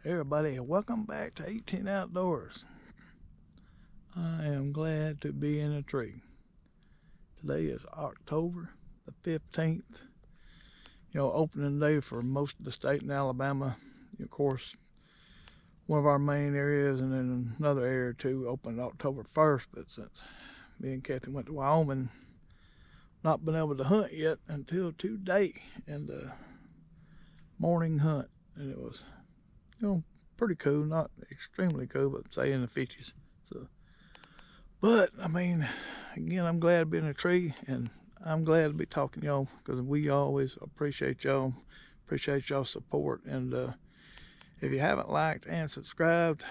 Hey everybody, welcome back to 18 Outdoors. I am glad to be in a tree. Today is October the 15th. Opening day for most of the state in Alabama. Of course, one of our main areas and then another area too opened October 1st, but since me and Kathy went to Wyoming, not been able to hunt yet until today and the morning hunt. And it was, pretty cool, not extremely cool, but say in the 50s. But I mean, again, I'm glad to be in a tree, and I'm glad to be talking to y'all because we always appreciate y'all's support. And if you haven't liked and subscribed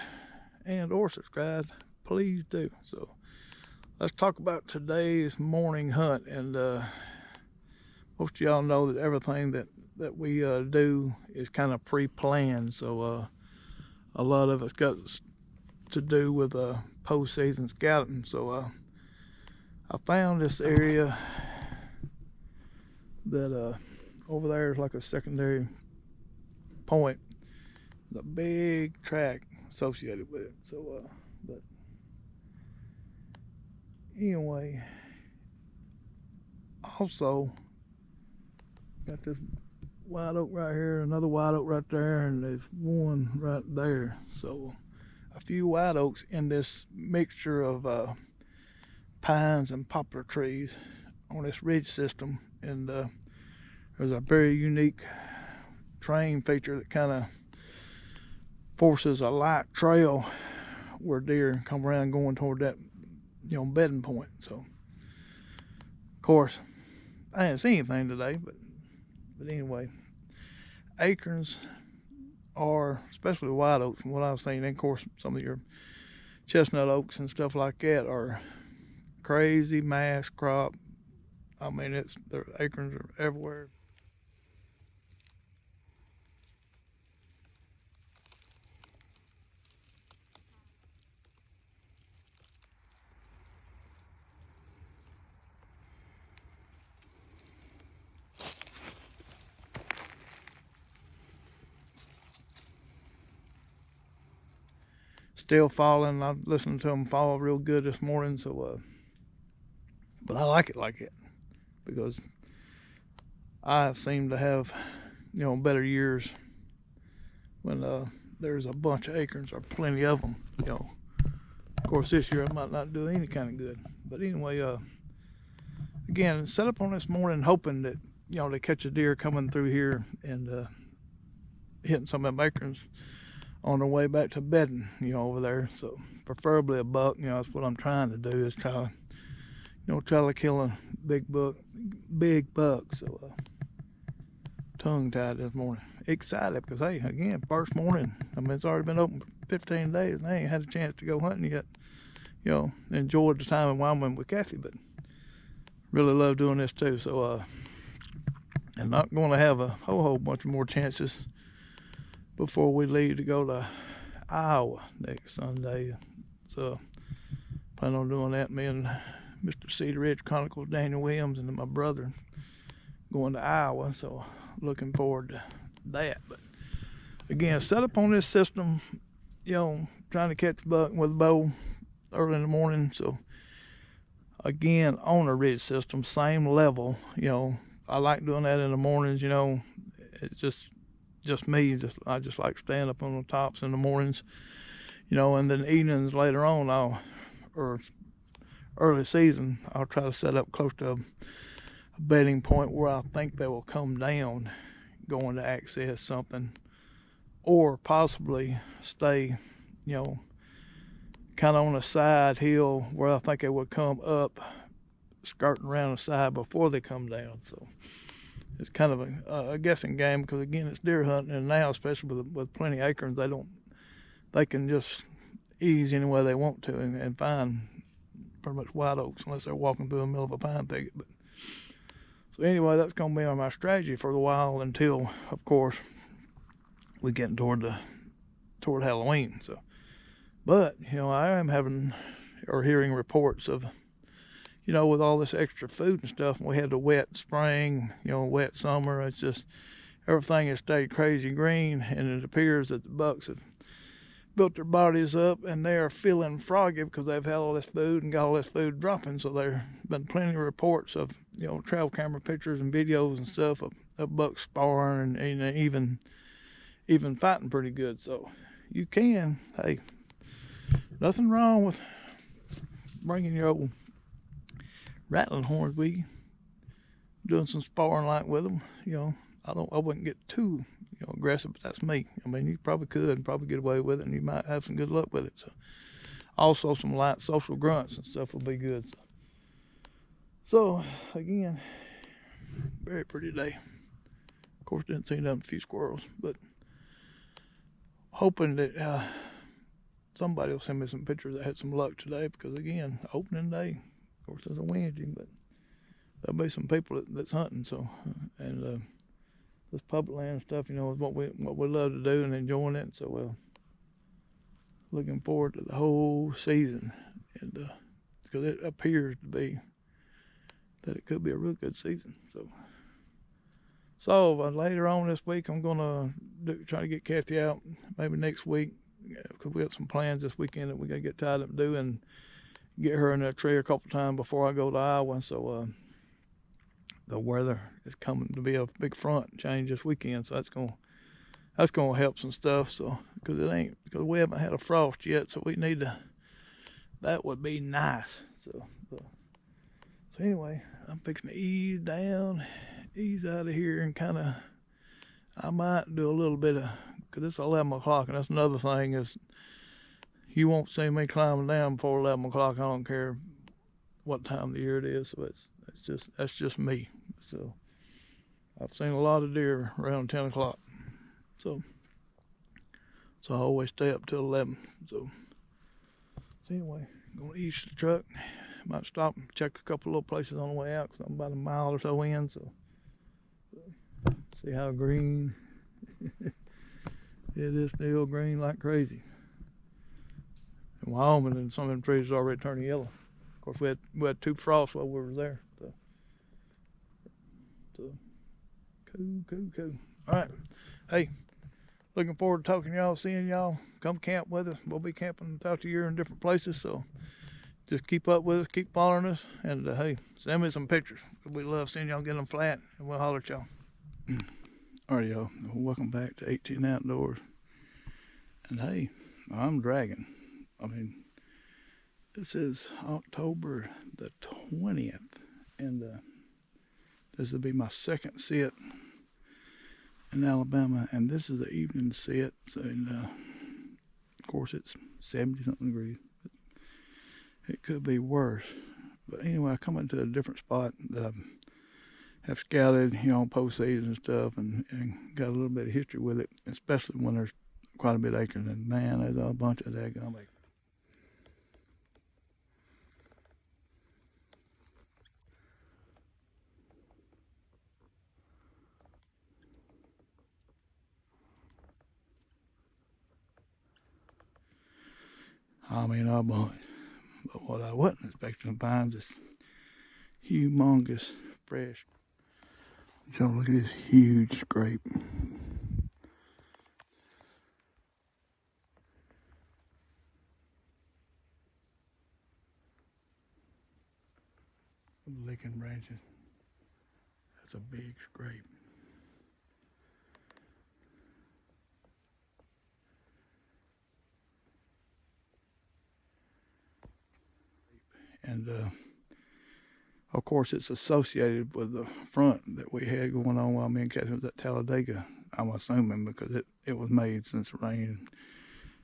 or subscribed, please do. So let's talk about today's morning hunt. And most of y'all know that everything that we do is kind of pre-planned. So a lot of it's got to do with postseason scouting. So I found this area that over there is like a secondary point, the big track associated with it. So but anyway, also got this white oak right here, another white oak right there, and there's one right there. So a few white oaks in this mixture of pines and poplar trees on this ridge system. And there's a very unique terrain feature that kind of forces a light trail where deer come around going toward that bedding point. So of course I didn't see anything today, but anyway, acorns are, especially white oaks from what I've seen, and of course some of your chestnut oaks and stuff like that, are crazy mass crop. I mean, their acorns are everywhere. Still falling. I listened to them fall real good this morning. So, but I like it because I seem to have, better years when there's a bunch of acorns or plenty of them. Of course, this year I might not do any kind of good. But anyway, again, set up on this morning hoping that they catch a deer coming through here and hitting some of them acorns on their way back to bedding, over there. So preferably a buck. That's what I'm trying to do, is try to kill a big buck. So tongue tied this morning, excited because hey, again, first morning. I mean, it's already been open for 15 days, and I ain't had a chance to go hunting yet. Enjoyed the time in Wyoming with Kathy, but really love doing this too. So and not going to have a whole bunch of more chances before we leave to go to Iowa next Sunday. So plan on doing that. Me and Mr. Cedar Ridge Chronicles, Daniel Williams, and then my brother going to Iowa. So looking forward to that. But again, set up on this system, trying to catch a buck with a bow early in the morning. So again, on a ridge system, same level. I like doing that in the mornings. It's just me. I just like staying up on the tops in the mornings, and then evenings later on, or early season, I'll try to set up close to a bedding point where I think they will come down, going to access something, or possibly stay, kind of on a side hill where I think they would come up, skirting around the side before they come down. So it's kind of a guessing game because again, it's deer hunting, and now especially with plenty of acorns, they can just ease any way they want to and find pretty much white oaks unless they're walking through the middle of a pine thicket. But so anyway, that's going to be my strategy for a while until, of course, we get toward Halloween. So, but I am hearing reports of, with all this extra food and stuff, and we had a wet spring, wet summer. It's just everything has stayed crazy green, and it appears that the bucks have built their bodies up and they are feeling froggy because they've had all this food and got all this food dropping. So there have been plenty of reports of, trail camera pictures and videos and stuff of bucks sparring and even fighting pretty good. So you can, hey, nothing wrong with bringing your old rattling horns with you, doing some sparring like with them. I wouldn't get too aggressive, but that's me. I mean, you probably could probably get away with it, and you might have some good luck with it. So also some light social grunts and stuff will be good. So again, very pretty day. Of course, didn't see a few squirrels, but hoping that somebody will send me some pictures that had some luck today, because again, opening day, of course, it's a Wednesday, but there'll be some people that's hunting. So and this public land stuff, is what we love to do and enjoying it. So looking forward to the whole season, and because it appears to be that it could be a real good season. So later on this week, I'm gonna try to get Kathy out. Maybe next week, because we have some plans this weekend that we gotta get tied up and do, and get her in that tree a couple times before I go to Iowa. So the weather is coming to be a big front change this weekend, so that's gonna help some stuff. So because we haven't had a frost yet, so we need to. That would be nice. So anyway, I'm fixing to ease out of here, and I might do a little bit of, because it's 11 o'clock, and that's another thing is you won't see me climbing down before 11 o'clock. I don't care what time of the year it is. So that's just me. So I've seen a lot of deer around 10 o'clock. So I always stay up till 11. So anyway, I'm going to ease the truck. Might stop and check a couple little places on the way out, because I'm about a mile or so in. So see how green it is, still green like crazy. In Wyoming, and some of them trees are already turning yellow. Of course, we had 2 frosts while we were there. So cool. All right. Hey, looking forward to talking to y'all, seeing y'all. Come camp with us. We'll be camping throughout the year in different places. So just keep up with us, keep following us, and hey, send me some pictures. We love seeing y'all get them flat, and we'll holler at y'all. All right, y'all. Welcome back to 18 Outdoors. And hey, I'm dragging. I mean, this is October the 20th, and this will be my second sit in Alabama, and this is the evening sit. So, of course, it's 70-something degrees. It could be worse. But anyway, I come into a different spot that I have scouted, on postseason and stuff, and got a little bit of history with it, especially when there's quite a bit of acres. And man, there's a bunch of daggone acres. I mean, a bunch. But what I wasn't expecting to find is humongous fresh. So look at this huge scrape. Licking branches. That's a big scrape. And of course, it's associated with the front that we had going on while me and Kathy was at Talladega. I'm assuming because it was made since the rain,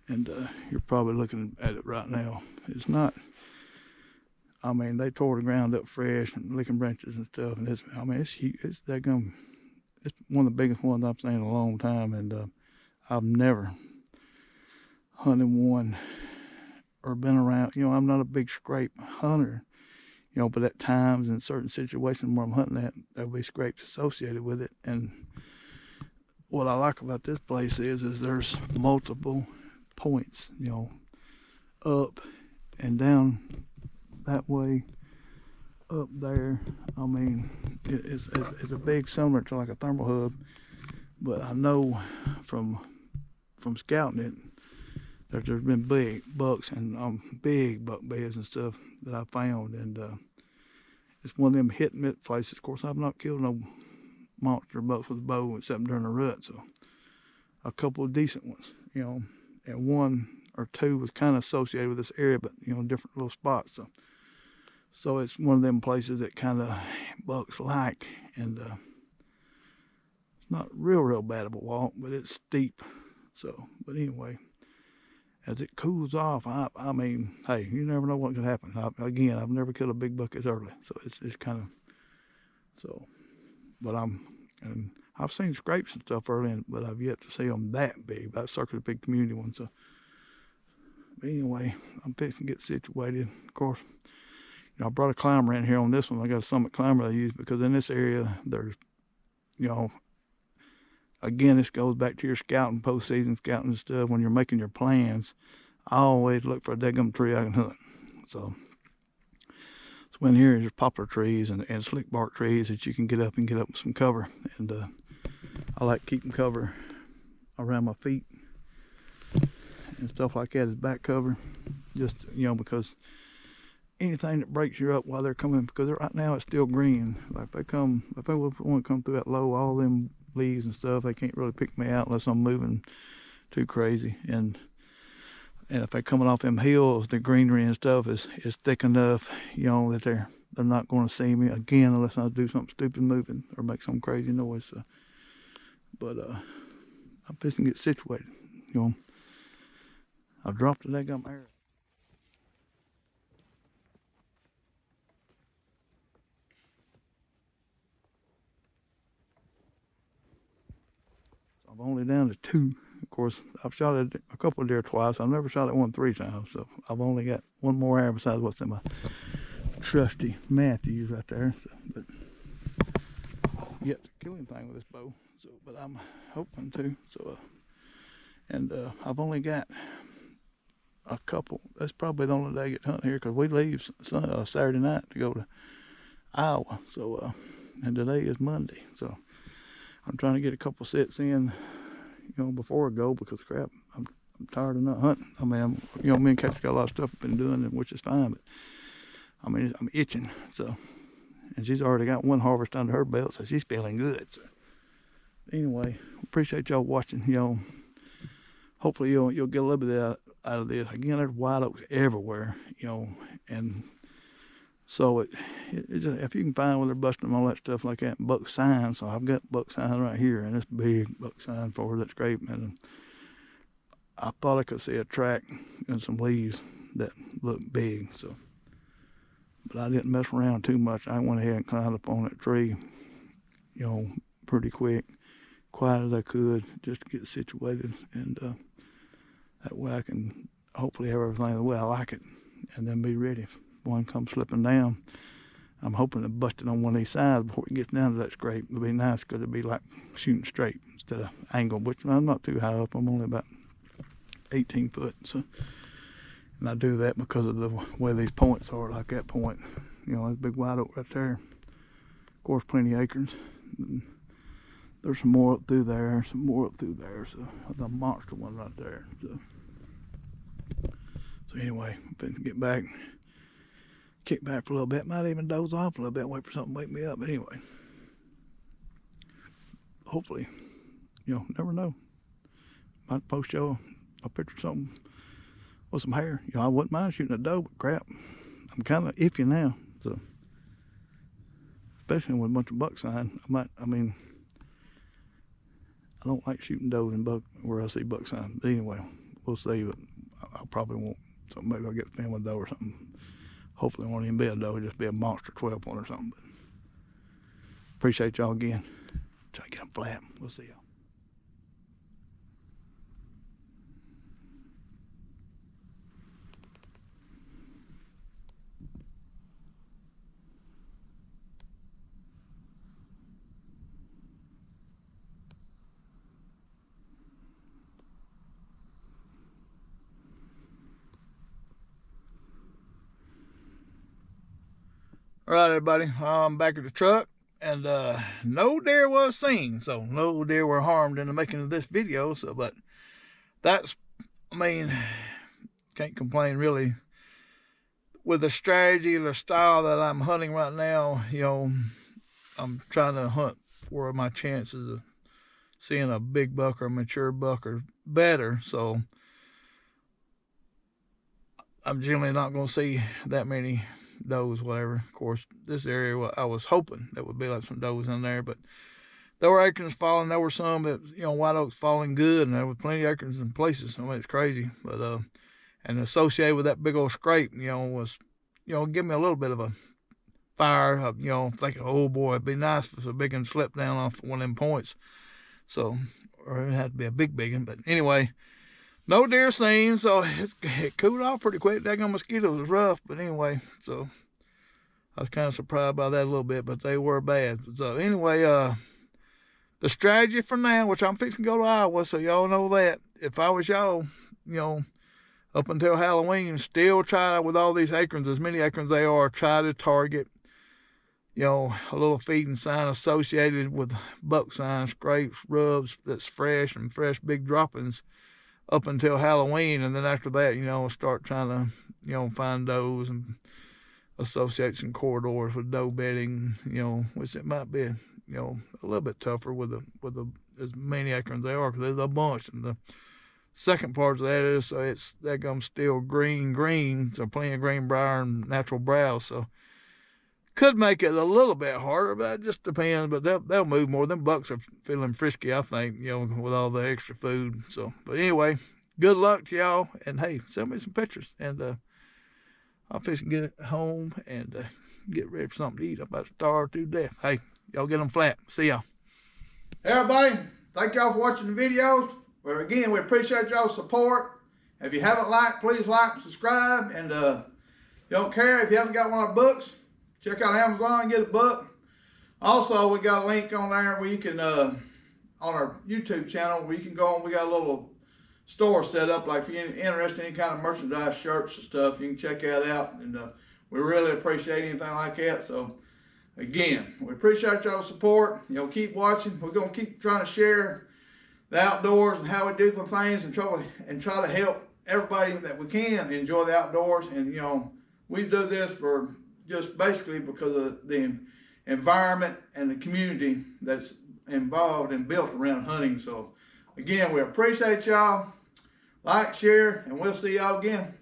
and you're probably looking at it right now. It's not. I mean, they tore the ground up fresh and licking branches and stuff, and it's huge. It's one of the biggest ones I've seen in a long time, and I've never hunted one or been around. I'm not a big scrape hunter, but at times in certain situations where I'm hunting at, there'll be scrapes associated with it. And what I like about this place is there's multiple points, up and down that way, up there. I mean, it's a big, similar to like a thermal hub, But I know from scouting it that there's been big bucks and big buck beds and stuff that I found, and it's one of them hit and miss places. Of course, I've not killed no monster bucks with a bow except during the rut, so a couple of decent ones, and one or two was kind of associated with this area, but different little spots. So it's one of them places that kind of bucks like, and it's not real bad of a walk, but it's steep. So, but anyway, as it cools off, I mean, hey, you never know what could happen. Again, I've never killed a big buck this early, so it's kind of so. But and I've seen scrapes and stuff early, but I've yet to see them that big. That circle's a big community one, so. But anyway, I'm fixing to get situated. Of course, I brought a climber in here on this one. I got a Summit climber I use because in this area, there's, again, this goes back to your scouting, postseason scouting and stuff. When you're making your plans, I always look for a daggum tree I can hunt. So in here, there's poplar trees and slick bark trees that you can get up with some cover. And I like keeping cover around my feet and stuff like that as back cover. Just, because anything that breaks you up while they're coming, because right now it's still green. Like if they want to come through that low, all them leaves and stuff, they can't really pick me out unless I'm moving too crazy. And if they're coming off them hills, the greenery and stuff is thick enough, that they're not going to see me again unless I do something stupid moving or make some crazy noise. So, but I'm fixing to get situated. I dropped the daggum arrow. I'm only down to 2. Of course, I've shot at a couple of deer twice. I've never shot at one 3 times, so I've only got one more arrow besides what's in my trusty Matthews right there. So, but yet to kill anything with this bow. So, but I'm hoping to. So, and I've only got a couple. That's probably the only day I get to hunt here because we leave Saturday night to go to Iowa. So, and today is Monday. So. I'm trying to get a couple sets in, before I go because crap, I'm tired of not hunting. I mean, me and Kat's got a lot of stuff I've been doing, which is fine, but I mean, I'm itching. So, and she's already got one harvest under her belt, so she's feeling good. So, anyway, appreciate y'all watching. Hopefully you'll get a little bit out of this. Again, there's white oaks everywhere, and so it just, if you can find where they're busting them, all that stuff like that, buck sign. So I've got buck sign right here, and it's big buck sign for that scrape. And I thought I could see a track and some leaves that looked big. So, but I didn't mess around too much. I went ahead and climbed up on that tree, pretty quick, quiet as I could, just to get situated, and that way I can hopefully have everything the way I like it, and then be ready. One comes slipping down. I'm hoping to bust it on one of these sides before it gets down to that scrape. It'll be nice because it'll be like shooting straight instead of angle, which I'm not too high up. I'm only about 18 foot. So, and I do that because of the way these points are, like that point. There's a big white oak right there. Of course, plenty of acorns. And there's some more up through there, some more up through there. So, the monster one right there. So anyway, I'm going to get back. Kick back for a little bit, might even doze off a little bit, wait for something to wake me up. But anyway, hopefully, never know. Might post y'all a picture of something with some hair. I wouldn't mind shooting a doe, but crap, I'm kind of iffy now. So, especially with a bunch of buck sign, I don't like shooting does in buck where I see buck sign. But anyway, we'll see. But I probably won't. So maybe I'll get a family doe or something. Hopefully it won't even be a doe, it'll just be a monster 12 point or something. But appreciate y'all again. Try to get them flat. We'll see y'all. All right, everybody, I'm back at the truck, and no deer was seen, so no deer were harmed in the making of this video. So, but that's, I mean, can't complain really. With the strategy, the style that I'm hunting right now, you know, I'm trying to hunt where my chances of seeing a big buck or a mature buck are better. So I'm generally not going to see that many does, whatever. Of course, this area, I was hoping there would be like some does in there, but there were acorns falling. There were some that, you know, white oaks falling good, and there was plenty of acorns in places. I mean, it's crazy. But and associated with that big old scrape, you know, was, you know, give me a little bit of a fire of, you know, thinking, oh boy, it'd be nice if a big one slipped down off one of them points. So, or it had to be a big one. But anyway, no deer seen, so it cooled off pretty quick. Daggone mosquitoes was rough, but anyway, so I was kind of surprised by that a little bit, but they were bad. So anyway, the strategy for now, which I'm fixing to go to Iowa, so y'all know that. If I was y'all, you know, up until Halloween, still try with all these acorns, as many acorns they are, try to target, you know, a little feeding sign associated with buck signs, scrapes, rubs that's fresh and fresh big droppings up until Halloween. And then after that, you know, start trying to, you know, find does and associate some corridors with doe bedding, you know, which it might be, you know, a little bit tougher with the as many acorns they are, because there's a bunch. And the second part of that is, so it's that gum's still green, so plenty of green briar and natural browse. So could make it a little bit harder, but it just depends. But they'll move more. Them bucks are feeling frisky, I think, you know, with all the extra food. So, but anyway, good luck to y'all, and hey, send me some pictures, and I'll fix and get home and get ready for something to eat. I'm about to starve to death. Hey, y'all get them flat. See y'all. Hey everybody, thank y'all for watching the videos. Well, again, we appreciate y'all's support. If you haven't liked, please like and subscribe. And if you don't care if you haven't got one of our books, check out Amazon and get a book. Also, we got a link on there where you can, on our YouTube channel, where you can go on. We got a little store set up. Like if you're interested in any kind of merchandise, shirts and stuff, you can check that out. And we really appreciate anything like that. So, again, we appreciate y'all's support. You know, keep watching. We're going to keep trying to share the outdoors and how we do some things, and try to help everybody that we can enjoy the outdoors. And you know, we do this for just basically because of the environment and the community that's involved and built around hunting. So again, we appreciate y'all. Like, share, and we'll see y'all again.